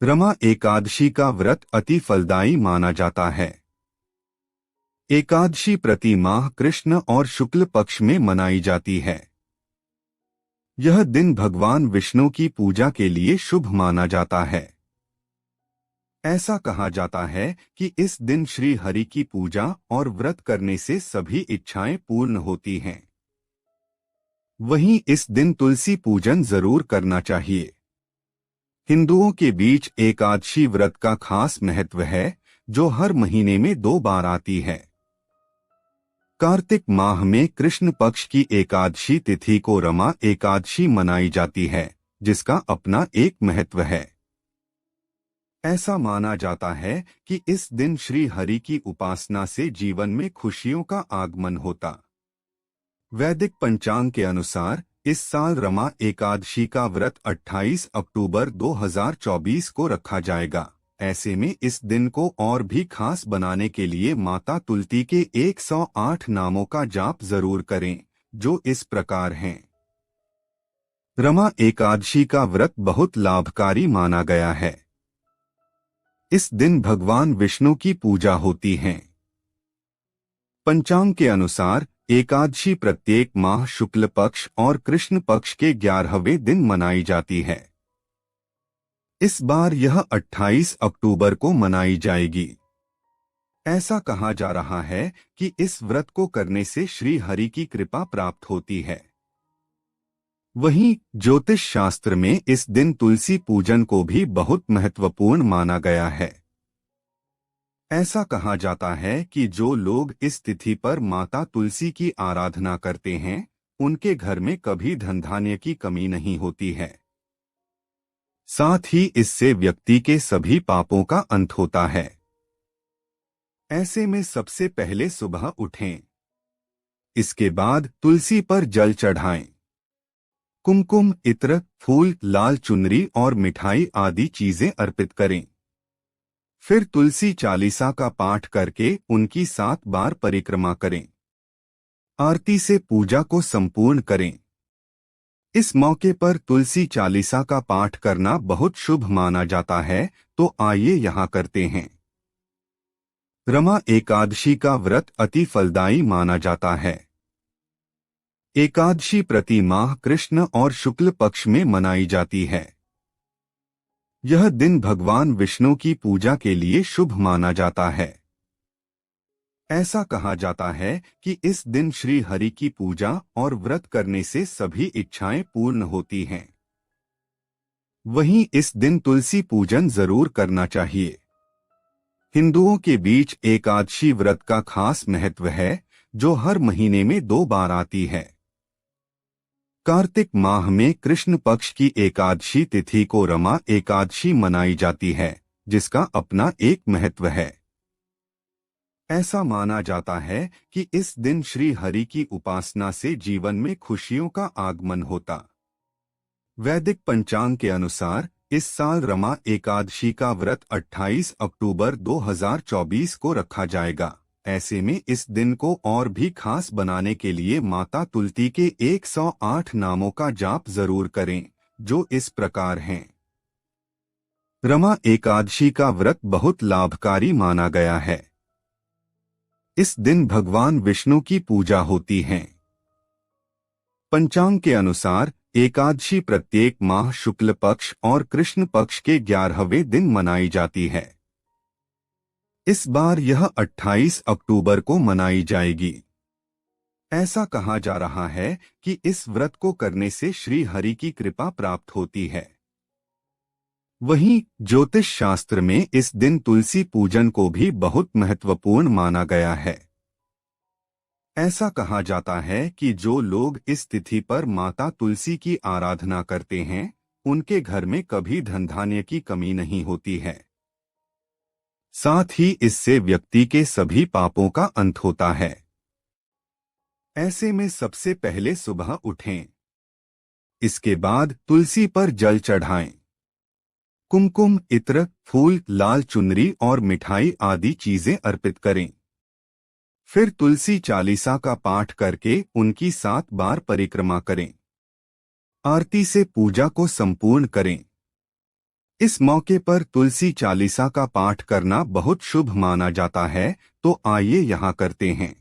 रमा एकादशी का व्रत अति फलदायी माना जाता है। एकादशी प्रति माह कृष्ण और शुक्ल पक्ष में मनाई जाती है। यह दिन भगवान विष्णु की पूजा के लिए शुभ माना जाता है। ऐसा कहा जाता है कि इस दिन श्री हरि की पूजा और व्रत करने से सभी इच्छाएं पूर्ण होती हैं। वहीं इस दिन तुलसी पूजन जरूर करना चाहिए। हिंदुओं के बीच एकादशी व्रत का खास महत्व है, जो हर महीने में 2 बार आती है। कार्तिक माह में कृष्ण पक्ष की एकादशी तिथि को रमा एकादशी मनाई जाती है, जिसका अपना एक महत्व है। ऐसा माना जाता है कि इस दिन श्री हरि की उपासना से जीवन में खुशियों का आगमन होता। वैदिक पंचांग के अनुसार इस साल रमा एकादशी का व्रत 28 अक्टूबर 2024 को रखा जाएगा। ऐसे में इस दिन को और भी खास बनाने के लिए माता तुलसी के 108 नामों का जाप जरूर करें, जो इस प्रकार हैं। रमा एकादशी का व्रत बहुत लाभकारी माना गया है। इस दिन भगवान विष्णु की पूजा होती है। पंचांग के अनुसार एकादशी प्रत्येक माह शुक्ल पक्ष और कृष्ण पक्ष के 11वें दिन मनाई जाती है। इस बार यह 28 अक्टूबर को मनाई जाएगी। ऐसा कहा जा रहा है कि इस व्रत को करने से श्री हरि की कृपा प्राप्त होती है। वहीं ज्योतिष शास्त्र में इस दिन तुलसी पूजन को भी बहुत महत्वपूर्ण माना गया है। ऐसा कहा जाता है कि जो लोग इस तिथि पर माता तुलसी की आराधना करते हैं, उनके घर में कभी धन धान्य की कमी नहीं होती है। साथ ही इससे व्यक्ति के सभी पापों का अंत होता है। ऐसे में सबसे पहले सुबह उठें। इसके बाद तुलसी पर जल चढ़ाएं। कुमकुम, इत्र, फूल, लाल चुनरी और मिठाई आदि चीजें अर्पित करें। फिर तुलसी चालीसा का पाठ करके उनकी 7 बार परिक्रमा करें। आरती से पूजा को संपूर्ण करें। इस मौके पर तुलसी चालीसा का पाठ करना बहुत शुभ माना जाता है, तो आइए यहाँ करते हैं। रमा एकादशी का व्रत अति फलदायी माना जाता है। एकादशी प्रति माह कृष्ण और शुक्ल पक्ष में मनाई जाती है। यह दिन भगवान विष्णु की पूजा के लिए शुभ माना जाता है। ऐसा कहा जाता है कि इस दिन श्री हरि की पूजा और व्रत करने से सभी इच्छाएं पूर्ण होती हैं। वहीं इस दिन तुलसी पूजन जरूर करना चाहिए। हिंदुओं के बीच एकादशी व्रत का खास महत्व है, जो हर महीने में 2 बार आती है। कार्तिक माह में कृष्ण पक्ष की एकादशी तिथि को रमा एकादशी मनाई जाती है, जिसका अपना एक महत्व है। ऐसा माना जाता है कि इस दिन श्री हरि की उपासना से जीवन में खुशियों का आगमन होता। वैदिक पंचांग के अनुसार इस साल रमा एकादशी का व्रत 28 अक्टूबर 2024 को रखा जाएगा। ऐसे में इस दिन को और भी खास बनाने के लिए माता तुलसी के 108 नामों का जाप जरूर करें, जो इस प्रकार हैं। रमा एकादशी का व्रत बहुत लाभकारी माना गया है। इस दिन भगवान विष्णु की पूजा होती है। पंचांग के अनुसार एकादशी प्रत्येक माह शुक्ल पक्ष और कृष्ण पक्ष के 11वें दिन मनाई जाती है। इस बार यह 28 अक्टूबर को मनाई जाएगी। ऐसा कहा जा रहा है कि इस व्रत को करने से श्री हरि की कृपा प्राप्त होती है। वहीं ज्योतिष शास्त्र में इस दिन तुलसी पूजन को भी बहुत महत्वपूर्ण माना गया है। ऐसा कहा जाता है कि जो लोग इस तिथि पर माता तुलसी की आराधना करते हैं, उनके घर में कभी धन धान्य की कमी नहीं होती है। साथ ही इससे व्यक्ति के सभी पापों का अंत होता है। ऐसे में सबसे पहले सुबह उठें। इसके बाद तुलसी पर जल चढ़ाएं। कुमकुम, इत्र, फूल, लाल चुनरी और मिठाई आदि चीजें अर्पित करें। फिर तुलसी चालीसा का पाठ करके उनकी 7 बार परिक्रमा करें। आरती से पूजा को संपूर्ण करें। इस मौके पर तुलसी चालीसा का पाठ करना बहुत शुभ माना जाता है, तो आइए यहाँ करते हैं।